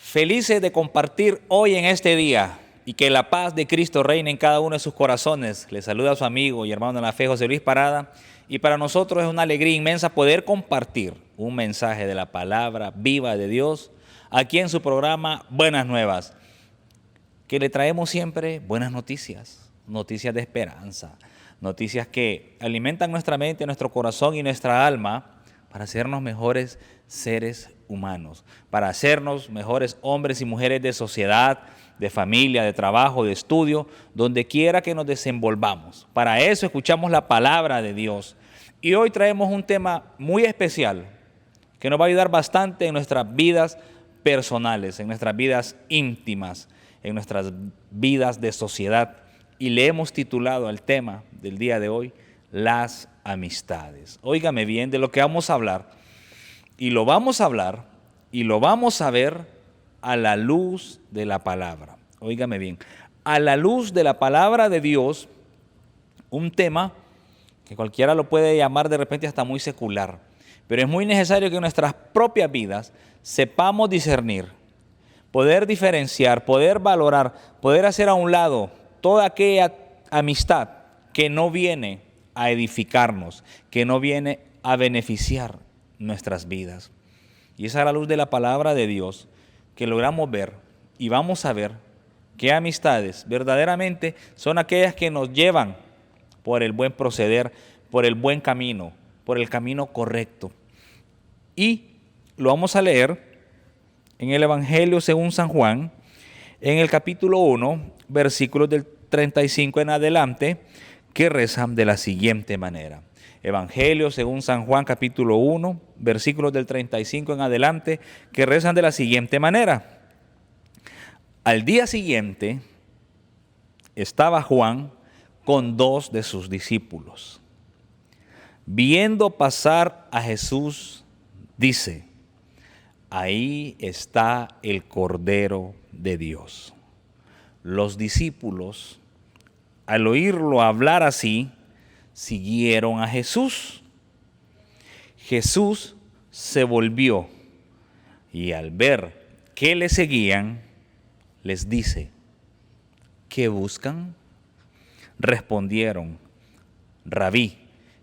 Felices de compartir hoy en este día y que la paz de Cristo reine en cada uno de sus corazones. Les saluda a su amigo y hermano en la fe, José Luis Parada. Y para nosotros es una alegría inmensa poder compartir un mensaje de la palabra viva de Dios aquí en su programa Buenas Nuevas, que le traemos siempre buenas noticias, noticias de esperanza, noticias que alimentan nuestra mente, nuestro corazón y nuestra alma para hacernos mejores seres humanos, para hacernos mejores hombres y mujeres de sociedad, de familia, de trabajo, de estudio, donde quiera que nos desenvolvamos. Para eso escuchamos la palabra de Dios. Y hoy traemos un tema muy especial que nos va a ayudar bastante en nuestras vidas personales, en nuestras vidas íntimas, en nuestras vidas de sociedad. Y le hemos titulado al tema del día de hoy, las amistades. Óigame bien de lo que vamos a hablar. Y lo vamos a hablar y lo vamos a ver a la luz de la palabra. Óigame bien, a la luz de la palabra de Dios, un tema que cualquiera lo puede llamar de repente hasta muy secular, pero es muy necesario que en nuestras propias vidas sepamos discernir, poder diferenciar, poder valorar, poder hacer a un lado toda aquella amistad que no viene a edificarnos, que no viene a beneficiar nuestras vidas. Y es a la luz de la palabra de Dios que logramos ver y vamos a ver qué amistades verdaderamente son aquellas que nos llevan por el buen proceder, por el buen camino, por el camino correcto. Y lo vamos a leer en el Evangelio según San Juan, en el capítulo 1, versículos del 35 en adelante, que rezan de la siguiente manera. Evangelio según San Juan, capítulo 1, versículos del 35 en adelante, que rezan de la siguiente manera. Al día siguiente estaba Juan con dos de sus discípulos. Viendo pasar a Jesús, dice: ahí está el Cordero de Dios. Los discípulos, al oírlo hablar así, siguieron a Jesús. Jesús se volvió y al ver que le seguían, les dice: ¿qué buscan? Respondieron: Rabí,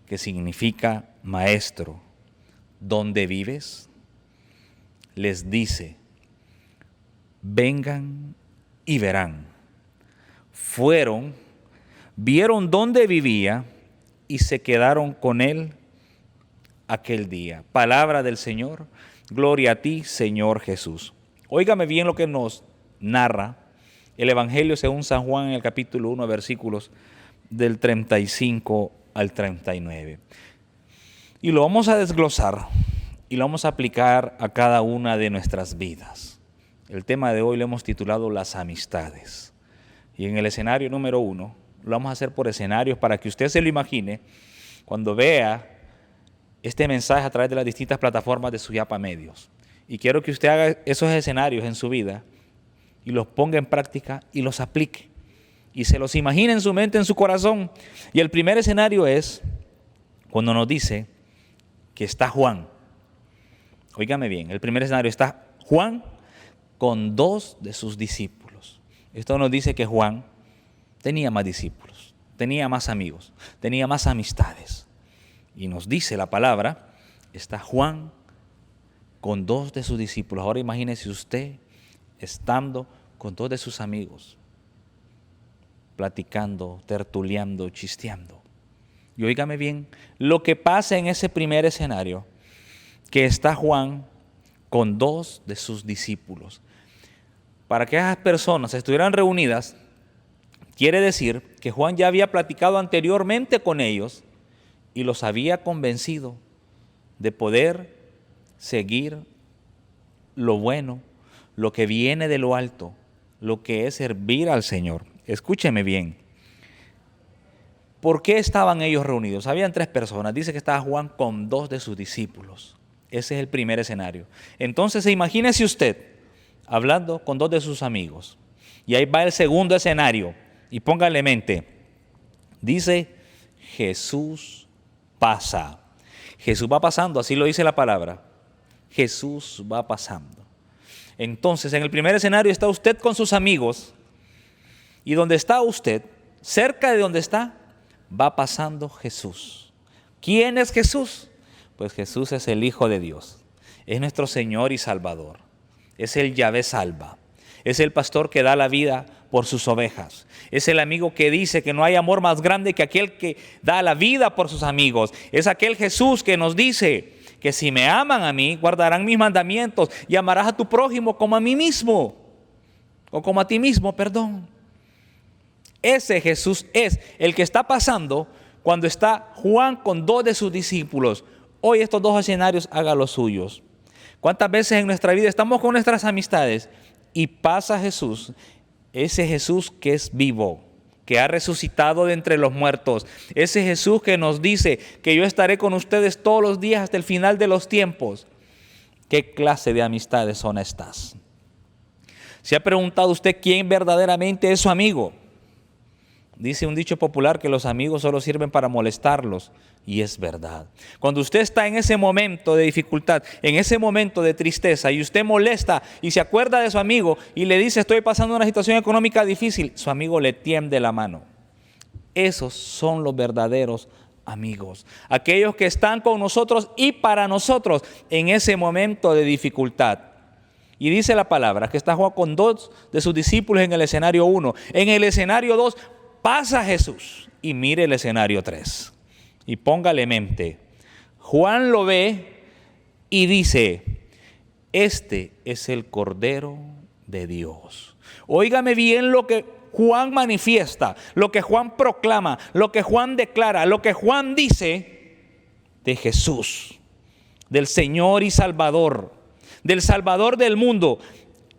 que significa maestro, ¿dónde vives? Les dice: vengan y verán. Fueron, vieron dónde vivía y se quedaron con él aquel día. Palabra del Señor, gloria a ti, Señor Jesús. Óigame bien lo que nos narra el Evangelio según San Juan en el capítulo 1, versículos del 35 al 39. Y lo vamos a desglosar y lo vamos a aplicar a cada una de nuestras vidas. El tema de hoy lo hemos titulado Las amistades. Y en el escenario número 1, lo vamos a hacer por escenarios para que usted se lo imagine cuando vea este mensaje a través de las distintas plataformas de Suyapa Medios. Y quiero que usted haga esos escenarios en su vida y los ponga en práctica y los aplique. Y se los imagine en su mente, en su corazón. Y el primer escenario es cuando nos dice que está Juan. Óigame bien, el primer escenario está Juan con dos de sus discípulos. Esto nos dice que Juan tenía más discípulos, tenía más amigos, tenía más amistades. Y nos dice la palabra, está Juan con dos de sus discípulos. Ahora imagínese usted estando con dos de sus amigos, platicando, tertuleando, chisteando. Y óigame bien, lo que pasa en ese primer escenario, que está Juan con dos de sus discípulos. Para que esas personas estuvieran reunidas, quiere decir que Juan ya había platicado anteriormente con ellos y los había convencido de poder seguir lo bueno, lo que viene de lo alto, lo que es servir al Señor. Escúcheme bien. ¿Por qué estaban ellos reunidos? Habían tres personas. Dice que estaba Juan con dos de sus discípulos. Ese es el primer escenario. Entonces, imagínese usted hablando con dos de sus amigos. Y ahí va el segundo escenario. Y póngale mente. Dice, Jesús pasa. Jesús va pasando, así lo dice la palabra. Jesús va pasando. Entonces, en el primer escenario está usted con sus amigos, y donde está usted, cerca de donde está, va pasando Jesús. ¿Quién es Jesús? Pues Jesús es el Hijo de Dios, es nuestro Señor y Salvador, es el Yahvé salva, es el pastor que da la vida por sus ovejas, es el amigo que dice que no hay amor más grande que aquel que da la vida por sus amigos, es aquel Jesús que nos dice que si me aman a mí, guardarán mis mandamientos y amarás a tu prójimo como a mí mismo, o como a ti mismo, perdón. Ese Jesús es el que está pasando cuando está Juan con 2 de sus discípulos. Hoy estos 2 escenarios haga los suyos. ¿Cuántas veces en nuestra vida estamos con nuestras amistades y pasa Jesús? Ese Jesús que es vivo, que ha resucitado de entre los muertos. Ese Jesús que nos dice que yo estaré con ustedes todos los días hasta el final de los tiempos. ¿Qué clase de amistades son estas? ¿Se ha preguntado usted quién verdaderamente es su amigo? Dice un dicho popular que los amigos solo sirven para molestarlos, y es verdad. Cuando usted está en ese momento de dificultad, en ese momento de tristeza, y usted molesta y se acuerda de su amigo y le dice estoy pasando una situación económica difícil, su amigo le tiende la mano. Esos son los verdaderos amigos, aquellos que están con nosotros y para nosotros en ese momento de dificultad. Y dice la palabra que está Juan con 2 de sus discípulos en el escenario 1. En el escenario 2 pasa Jesús, y mire el escenario 3 y póngale mente. Juan lo ve y dice, este es el Cordero de Dios. Óigame bien lo que Juan manifiesta, lo que Juan proclama, lo que Juan declara, lo que Juan dice de Jesús, del Señor y Salvador, del Salvador del mundo.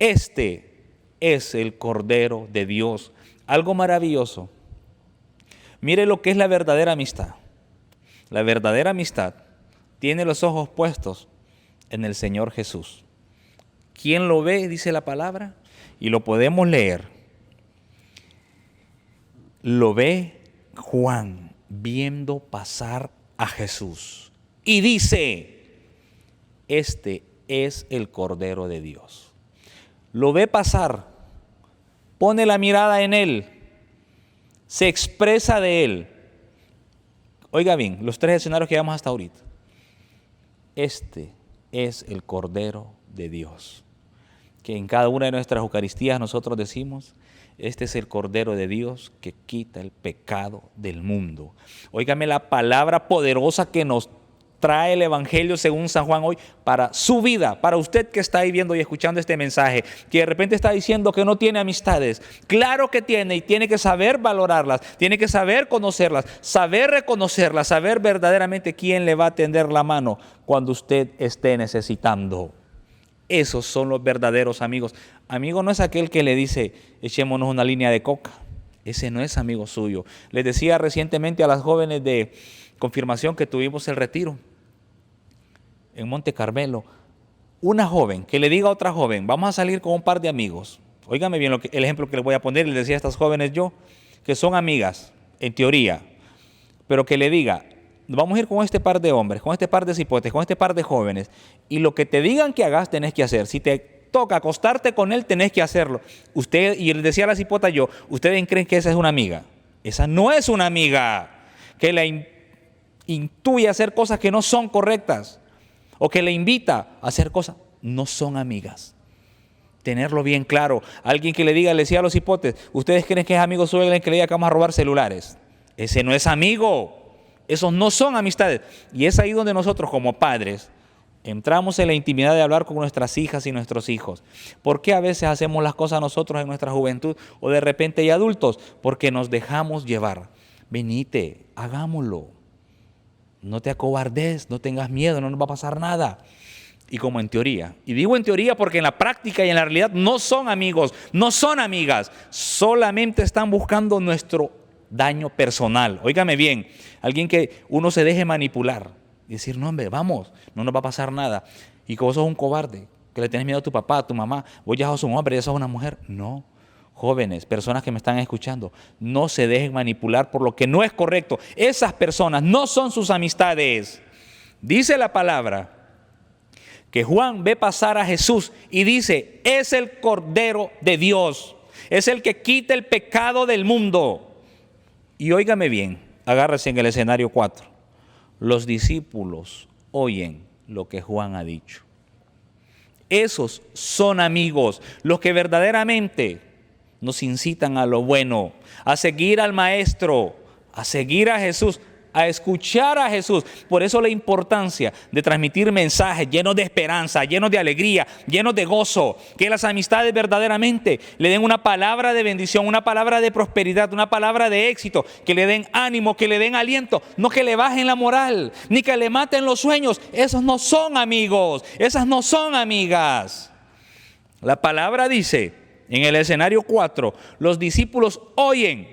Este es el Cordero de Dios. Algo maravilloso. Mire lo que es la verdadera amistad. La verdadera amistad tiene los ojos puestos en el Señor Jesús. ¿Quién lo ve? Dice la palabra, y lo podemos leer. Lo ve Juan viendo pasar a Jesús y dice, este es el Cordero de Dios. Lo ve pasar, pone la mirada en él, se expresa de él. Oiga bien, los 3 escenarios que llevamos hasta ahorita. Este es el Cordero de Dios, que en cada una de nuestras Eucaristías nosotros decimos, este es el Cordero de Dios que quita el pecado del mundo. Óigame la palabra poderosa que nos trae el Evangelio según San Juan hoy para su vida, para usted que está ahí viendo y escuchando este mensaje, que de repente está diciendo que no tiene amistades. Claro que tiene, y tiene que saber valorarlas, tiene que saber conocerlas, saber reconocerlas, saber verdaderamente quién le va a tender la mano cuando usted esté necesitando. Esos son los verdaderos amigos. Amigo no es aquel que le dice echémonos una línea de coca. Ese no es amigo suyo. Les decía recientemente a las jóvenes de confirmación que tuvimos el retiro en Monte Carmelo, una joven que le diga a otra joven, vamos a salir con un par de amigos. Óigame bien el ejemplo que les voy a poner, les decía a estas jóvenes yo, que son amigas, en teoría, pero que le diga, vamos a ir con este par de hombres, con este par de cipotes, con este par de jóvenes, y lo que te digan que hagas tenés que hacer. Si te toca acostarte con él, tenés que hacerlo. Usted, y le decía a la cipota yo, ¿ustedes creen que esa es una amiga? Esa no es una amiga que la intuye a hacer cosas que no son correctas, o que le invita a hacer cosas, no son amigas. Tenerlo bien claro. Alguien que le diga, le decía a los hipotes, ¿ustedes creen que es amigo suyo alguien que le diga que vamos a robar celulares? Ese no es amigo. Esos no son amistades. Y es ahí donde nosotros como padres entramos en la intimidad de hablar con nuestras hijas y nuestros hijos. ¿Por qué a veces hacemos las cosas nosotros en nuestra juventud o de repente ya adultos? Porque nos dejamos llevar. Venite, hagámoslo. No te acobardes, no tengas miedo, no nos va a pasar nada. Y como en teoría, y digo en teoría porque en la práctica y en la realidad no son amigos, no son amigas, solamente están buscando nuestro daño personal. Óigame bien, alguien que uno se deje manipular y decir, no hombre, vamos, no nos va a pasar nada. Y que vos sos un cobarde, que le tenés miedo a tu papá, a tu mamá, vos ya sos un hombre, ya sos una mujer. No. Jóvenes, personas que me están escuchando, no se dejen manipular por lo que no es correcto. Esas personas no son sus amistades. Dice la palabra que Juan ve pasar a Jesús y dice, es el Cordero de Dios, es el que quita el pecado del mundo. Y óigame bien, agárrese en el escenario 4. Los discípulos oyen lo que Juan ha dicho. Esos son amigos, los que verdaderamente nos incitan a lo bueno, a seguir al Maestro, a seguir a Jesús, a escuchar a Jesús. Por eso la importancia de transmitir mensajes llenos de esperanza, llenos de alegría, llenos de gozo, que las amistades verdaderamente le den una palabra de bendición, una palabra de prosperidad, una palabra de éxito, que le den ánimo, que le den aliento, no que le bajen la moral, ni que le maten los sueños. Esos no son amigos, esas no son amigas. La palabra dice en el escenario 4, los discípulos oyen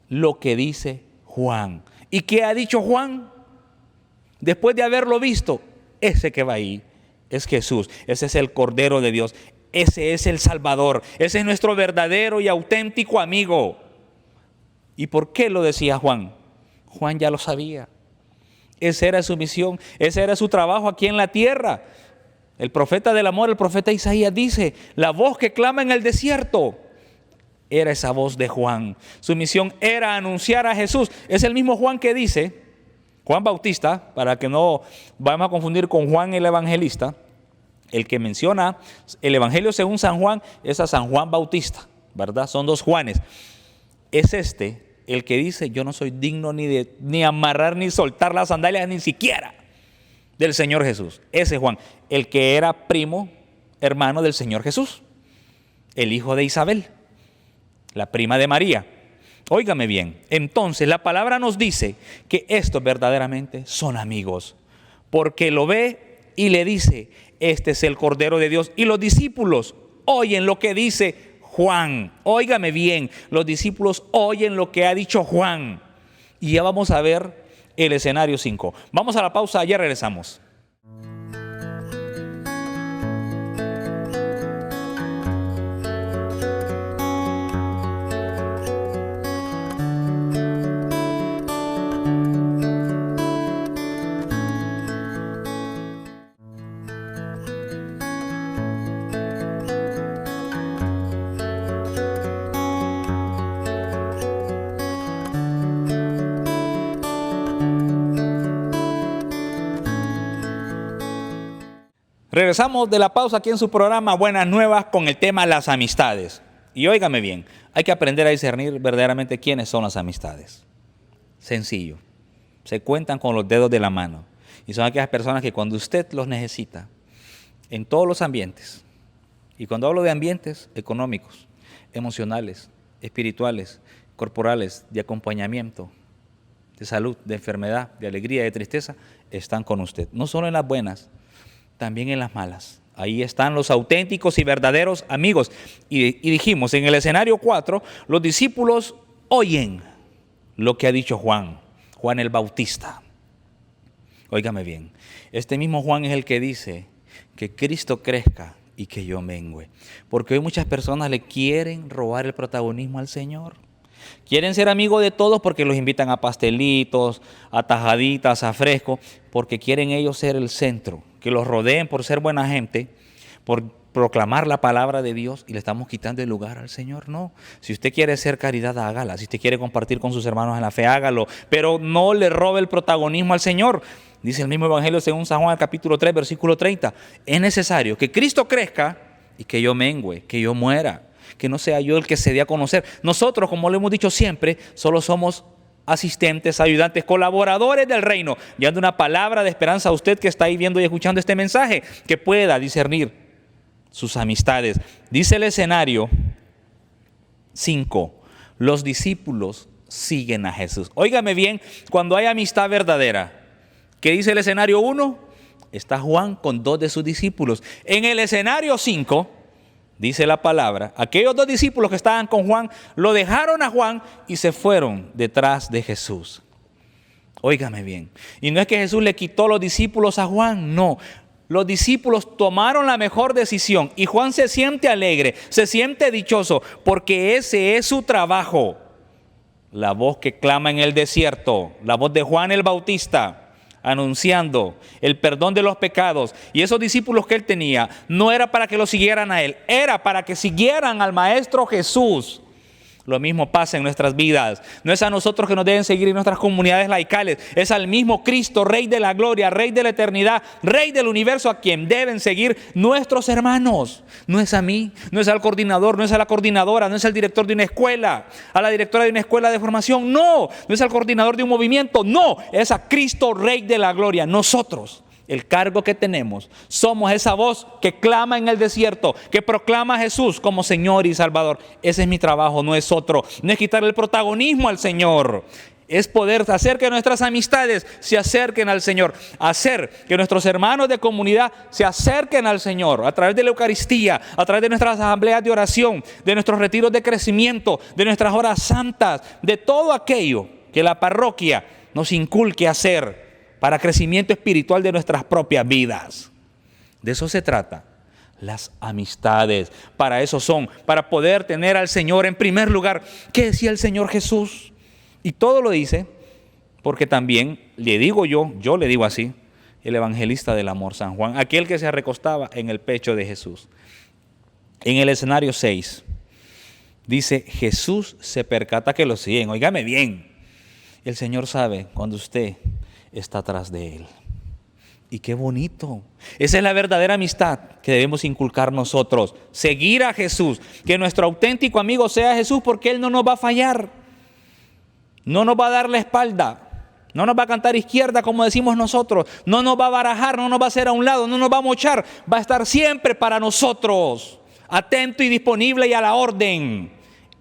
lo que dice Juan. ¿Y qué ha dicho Juan? Después de haberlo visto, ese que va ahí es Jesús. Ese es el Cordero de Dios. Ese es el Salvador. Ese es nuestro verdadero y auténtico amigo. ¿Y por qué lo decía Juan? Juan ya lo sabía. Esa era su misión. Ese era su trabajo aquí en la tierra. El profeta del amor, el profeta Isaías dice, la voz que clama en el desierto, era esa voz de Juan. Su misión era anunciar a Jesús. Es el mismo Juan que dice, Juan Bautista, para que no vamos a confundir con Juan el Evangelista, el que menciona el Evangelio según San Juan es a San Juan Bautista, ¿verdad? Son dos Juanes. Es el que dice, yo no soy digno ni amarrar ni soltar las sandalias ni siquiera del Señor Jesús. Ese Juan, el que era primo, hermano del Señor Jesús, el hijo de Isabel, la prima de María. Óigame bien, entonces la palabra nos dice que estos verdaderamente son amigos, porque lo ve y le dice, este es el Cordero de Dios. Y los discípulos oyen lo que dice Juan. Óigame bien, los discípulos oyen lo que ha dicho Juan. Y ya vamos a ver el escenario 5. Vamos a la pausa, ya regresamos. Regresamos de la pausa aquí en su programa Buenas Nuevas con el tema las amistades. Y óigame bien, hay que aprender a discernir verdaderamente quiénes son las amistades. Sencillo, se cuentan con los dedos de la mano. Y son aquellas personas que cuando usted los necesita, en todos los ambientes, y cuando hablo de ambientes económicos, emocionales, espirituales, corporales, de acompañamiento, de salud, de enfermedad, de alegría, de tristeza, están con usted. No solo en las buenas, también en las malas. Ahí están los auténticos y verdaderos amigos. Y dijimos, en el escenario 4, los discípulos oyen lo que ha dicho Juan el Bautista. Óigame bien, este mismo Juan es el que dice que Cristo crezca y que yo mengüe. Porque hoy muchas personas le quieren robar el protagonismo al Señor. Quieren ser amigos de todos porque los invitan a pastelitos, a tajaditas, a fresco, porque quieren ellos ser el centro, que los rodeen por ser buena gente, por proclamar la palabra de Dios, y le estamos quitando el lugar al Señor. No, si usted quiere hacer caridad, hágala. Si usted quiere compartir con sus hermanos en la fe, hágalo, pero no le robe el protagonismo al Señor. Dice el mismo Evangelio según San Juan, capítulo 3, versículo 30. Es necesario que Cristo crezca y que yo mengüe, que yo muera, que no sea yo el que se dé a conocer. Nosotros, como lo hemos dicho siempre, solo somos asistentes, ayudantes, colaboradores del reino, llevando una palabra de esperanza a usted que está ahí viendo y escuchando este mensaje, que pueda discernir sus amistades. Dice el escenario 5, los discípulos siguen a Jesús. Óigame bien, cuando hay amistad verdadera, ¿qué dice el escenario 1? Está Juan con 2 de sus discípulos. En el escenario 5, dice la palabra, aquellos 2 discípulos que estaban con Juan, lo dejaron a Juan y se fueron detrás de Jesús. Óigame bien, y no es que Jesús le quitó los discípulos a Juan, no. Los discípulos tomaron la mejor decisión y Juan se siente alegre, se siente dichoso, porque ese es su trabajo. La voz que clama en el desierto, la voz de Juan el Bautista, anunciando el perdón de los pecados. Y esos discípulos que él tenía no era para que lo siguieran a él, era para que siguieran al Maestro Jesús. Lo mismo pasa en nuestras vidas. No es a nosotros que nos deben seguir en nuestras comunidades laicales, es al mismo Cristo, Rey de la gloria, Rey de la eternidad, Rey del universo, a quien deben seguir nuestros hermanos. No es a mí, no es al coordinador, no es a la coordinadora, no es al director de una escuela, a la directora de una escuela de formación, no es al coordinador de un movimiento, no, es a Cristo, Rey de la gloria. Nosotros, el cargo que tenemos, somos esa voz que clama en el desierto, que proclama a Jesús como Señor y Salvador. Ese es mi trabajo, no es otro. No es quitarle el protagonismo al Señor. Es poder hacer que nuestras amistades se acerquen al Señor. Hacer que nuestros hermanos de comunidad se acerquen al Señor. A través de la Eucaristía, a través de nuestras asambleas de oración, de nuestros retiros de crecimiento, de nuestras horas santas, de todo aquello que la parroquia nos inculque a hacer para crecimiento espiritual de nuestras propias vidas. De eso se trata. Las amistades, para eso son, para poder tener al Señor en primer lugar. ¿Qué decía el Señor Jesús? Y todo lo dice porque también le digo yo le digo así, el evangelista del amor, San Juan, aquel que se recostaba en el pecho de Jesús. En el escenario 6, dice, Jesús se percata que lo siguen. Óigame bien, el Señor sabe cuando usted está atrás de él. Y qué bonito. Esa es la verdadera amistad que debemos inculcar nosotros. Seguir a Jesús. Que nuestro auténtico amigo sea Jesús, porque Él no nos va a fallar. No nos va a dar la espalda. No nos va a cantar izquierda como decimos nosotros. No nos va a barajar, no nos va a hacer a un lado, no nos va a mochar. Va a estar siempre para nosotros. Atento y disponible y a la orden.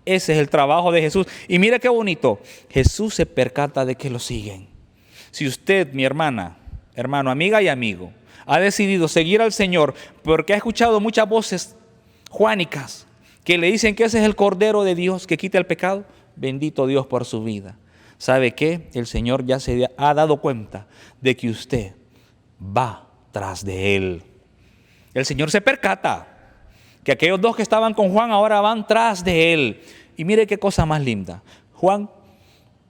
Ese es el trabajo de Jesús. Y mire qué bonito. Jesús se percata de que lo siguen. Si usted, mi hermana, hermano, amiga y amigo, ha decidido seguir al Señor porque ha escuchado muchas voces juánicas que le dicen que ese es el Cordero de Dios que quita el pecado, bendito Dios por su vida. ¿Sabe qué? El Señor ya se ha dado cuenta de que usted va tras de Él. El Señor se percata que aquellos dos que estaban con Juan ahora van tras de Él. Y mire qué cosa más linda. Juan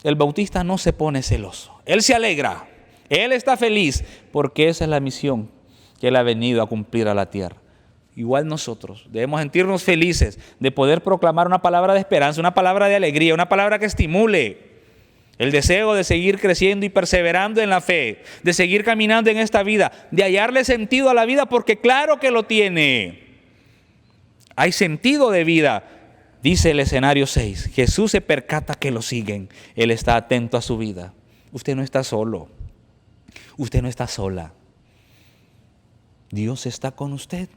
el Bautista no se pone celoso. Él se alegra. Él está feliz porque esa es la misión que Él ha venido a cumplir a la tierra. Igual nosotros debemos sentirnos felices de poder proclamar una palabra de esperanza, una palabra de alegría, una palabra que estimule el deseo de seguir creciendo y perseverando en la fe, de seguir caminando en esta vida, de hallarle sentido a la vida, porque claro que lo tiene. Hay sentido de vida. Dice el escenario 6, Jesús se percata que lo siguen. Él está atento a su vida. Usted no está solo. Usted no está sola. Dios está con usted.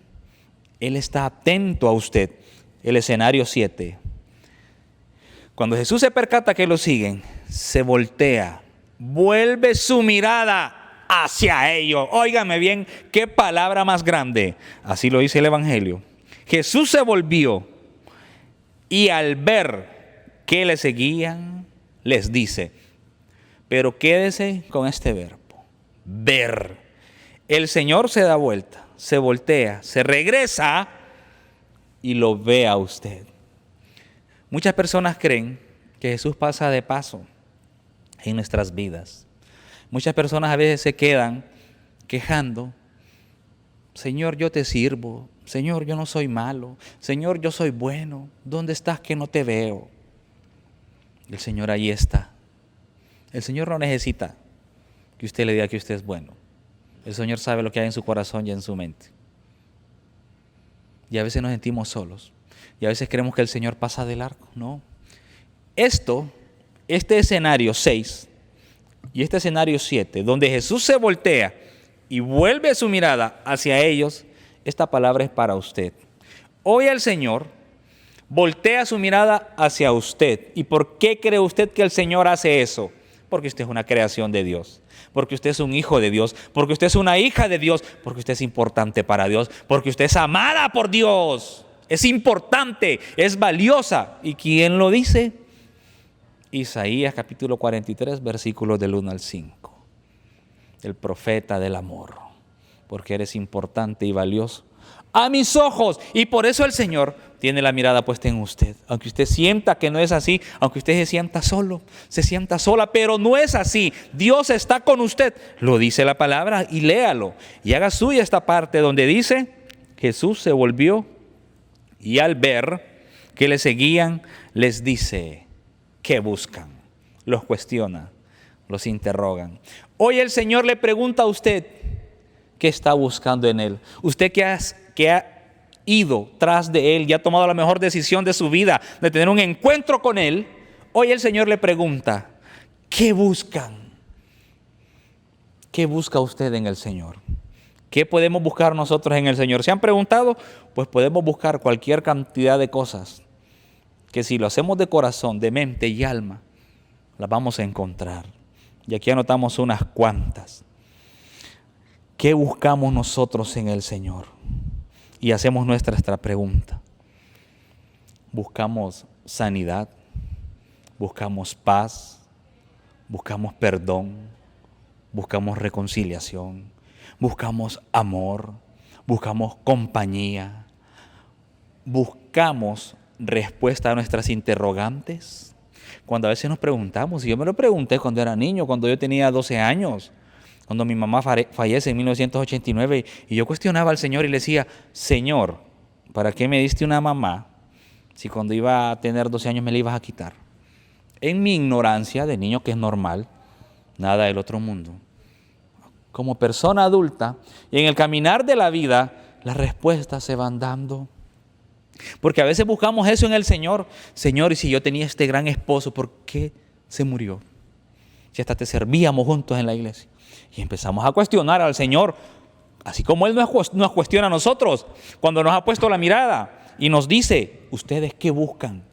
Él está atento a usted. El escenario 7. Cuando Jesús se percata que lo siguen, se voltea, vuelve su mirada hacia ellos. Óigame bien, qué palabra más grande. Así lo dice el Evangelio. Jesús se volvió y al ver que le seguían, les dice, pero quédese con este verbo, ver. El Señor se da vuelta, se voltea, se regresa y lo ve a usted. Muchas personas creen que Jesús pasa de paso en nuestras vidas. Muchas personas a veces se quedan quejando. Señor, yo te sirvo. Señor, yo no soy malo. Señor, yo soy bueno. ¿Dónde estás que no te veo? El Señor ahí está. El Señor no necesita que usted le diga que usted es bueno. El Señor sabe lo que hay en su corazón y en su mente. Y a veces nos sentimos solos. Y a veces creemos que el Señor pasa de largo. No. Este escenario 6 y este escenario 7, donde Jesús se voltea y vuelve su mirada hacia ellos, esta palabra es para usted. Hoy el Señor voltea su mirada hacia usted. ¿Y por qué cree usted que el Señor hace eso? Porque usted es una creación de Dios, porque usted es un hijo de Dios, porque usted es una hija de Dios, porque usted es importante para Dios, porque usted es amada por Dios, es importante, es valiosa. ¿Y quién lo dice? Isaías capítulo 43, versículos del 1 al 5. El profeta del amor, porque eres importante y valioso a mis ojos. Y por eso el Señor tiene la mirada puesta en usted. Aunque usted sienta que no es así, aunque usted se sienta solo, se sienta sola, pero no es así. Dios está con usted. Lo dice la palabra y léalo. Y haga suya esta parte donde dice, Jesús se volvió y al ver que le seguían, les dice, ¿qué buscan? Los cuestiona, los interrogan. Hoy el Señor le pregunta a usted, ¿qué está buscando en Él? Usted que ha ido tras de Él y ha tomado la mejor decisión de su vida, de tener un encuentro con Él, hoy el Señor le pregunta, ¿qué buscan? ¿Qué busca usted en el Señor? ¿Qué podemos buscar nosotros en el Señor? ¿Se han preguntado? Pues podemos buscar cualquier cantidad de cosas que si lo hacemos de corazón, de mente y alma, las vamos a encontrar. Y aquí anotamos unas cuantas. ¿Qué buscamos nosotros en el Señor? Y hacemos nuestra pregunta. Buscamos sanidad, buscamos paz, buscamos perdón, buscamos reconciliación, buscamos amor, buscamos compañía, buscamos respuesta a nuestras interrogantes. Cuando a veces nos preguntamos, y yo me lo pregunté cuando era niño, cuando yo tenía 12 años, cuando mi mamá fallece en 1989, y yo cuestionaba al Señor y le decía, Señor, ¿para qué me diste una mamá si cuando iba a tener 12 años me la ibas a quitar? En mi ignorancia de niño, que es normal, nada del otro mundo. Como persona adulta y en el caminar de la vida, las respuestas se van dando. Porque a veces buscamos eso en el Señor. Señor, y si yo tenía este gran esposo, ¿por qué se murió? Si hasta te servíamos juntos en la iglesia. Y empezamos a cuestionar al Señor, así como Él nos cuestiona a nosotros, cuando nos ha puesto la mirada y nos dice, ¿ustedes qué buscan?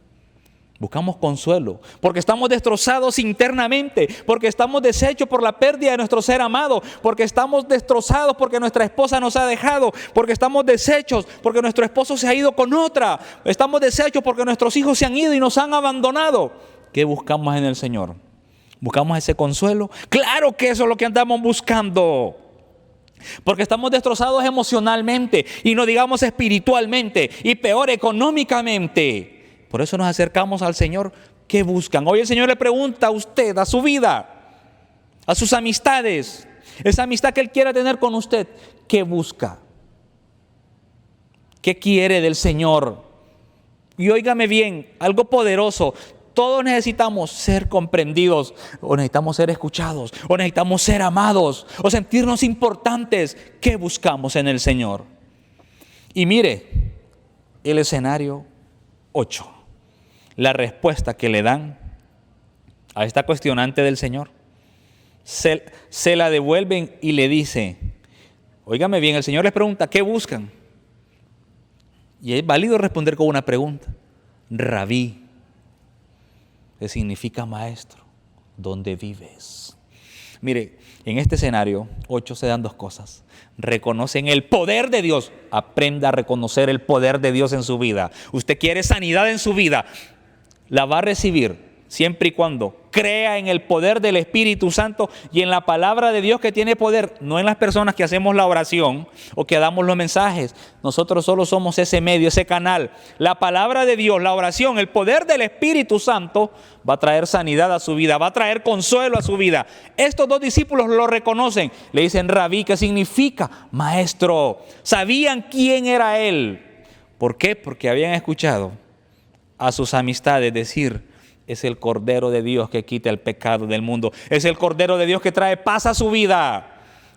Buscamos consuelo, porque estamos destrozados internamente, porque estamos deshechos por la pérdida de nuestro ser amado, porque estamos destrozados porque nuestra esposa nos ha dejado, porque estamos deshechos porque nuestro esposo se ha ido con otra, estamos deshechos porque nuestros hijos se han ido y nos han abandonado. ¿Qué buscamos en el Señor? ¿Buscamos ese consuelo? Claro que eso es lo que andamos buscando. Porque estamos destrozados emocionalmente y no digamos espiritualmente y peor económicamente. Por eso nos acercamos al Señor. ¿Qué buscan? Hoy el Señor le pregunta a usted, a su vida, a sus amistades, esa amistad que Él quiera tener con usted, ¿qué busca? ¿Qué quiere del Señor? Y óigame bien, algo poderoso. Todos necesitamos ser comprendidos, o necesitamos ser escuchados, o necesitamos ser amados, o sentirnos importantes. ¿Qué buscamos en el Señor? Y mire, el escenario 8. La respuesta que le dan a esta cuestionante del Señor, se la devuelven y le dice, óigame bien, el Señor les pregunta, ¿qué buscan? Y es válido responder con una pregunta. Rabí, que significa maestro, ¿dónde vives? Mire, en este escenario 8 se dan dos cosas. Reconocen el poder de Dios. Aprenda a reconocer el poder de Dios en su vida. Usted quiere sanidad en su vida, la va a recibir siempre y cuando crea en el poder del Espíritu Santo y en la palabra de Dios que tiene poder, no en las personas que hacemos la oración o que damos los mensajes. Nosotros solo somos ese medio, ese canal. La palabra de Dios, la oración, el poder del Espíritu Santo va a traer sanidad a su vida, va a traer consuelo a su vida. Estos dos discípulos lo reconocen, le dicen Rabí, que significa maestro. Sabían quién era Él. ¿Por qué? Porque habían escuchado a sus amistades decir, es el Cordero de Dios que quita el pecado del mundo. Es el Cordero de Dios que trae paz a su vida,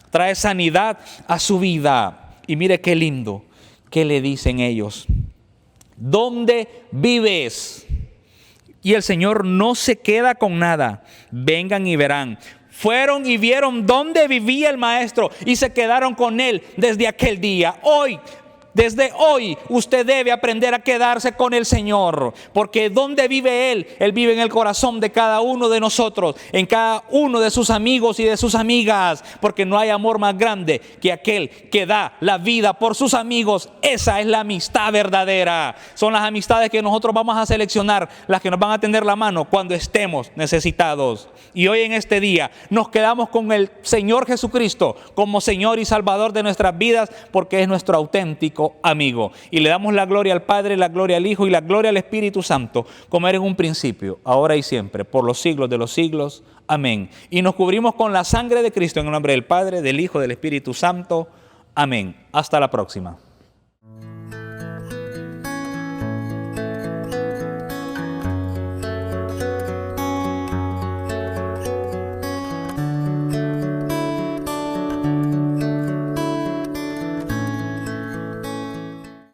trae sanidad a su vida. Y mire qué lindo, ¿qué le dicen ellos? ¿Dónde vives? Y el Señor no se queda con nada. Vengan y verán. Fueron y vieron dónde vivía el Maestro y se quedaron con Él desde aquel día. Desde hoy usted debe aprender a quedarse con el Señor, porque donde vive Él, Él vive en el corazón de cada uno de nosotros, en cada uno de sus amigos y de sus amigas, porque no hay amor más grande que aquel que da la vida por sus amigos. Esa es la amistad verdadera. Son las amistades que nosotros vamos a seleccionar, las que nos van a tender la mano cuando estemos necesitados. Y hoy en este día nos quedamos con el Señor Jesucristo como Señor y Salvador de nuestras vidas, porque es nuestro auténtico auténtico amigo. Y le damos la gloria al Padre, la gloria al Hijo y la gloria al Espíritu Santo, como era en un principio, ahora y siempre, por los siglos de los siglos. Amén. Y nos cubrimos con la sangre de Cristo en el nombre del Padre, del Hijo, del Espíritu Santo. Amén. Hasta la próxima.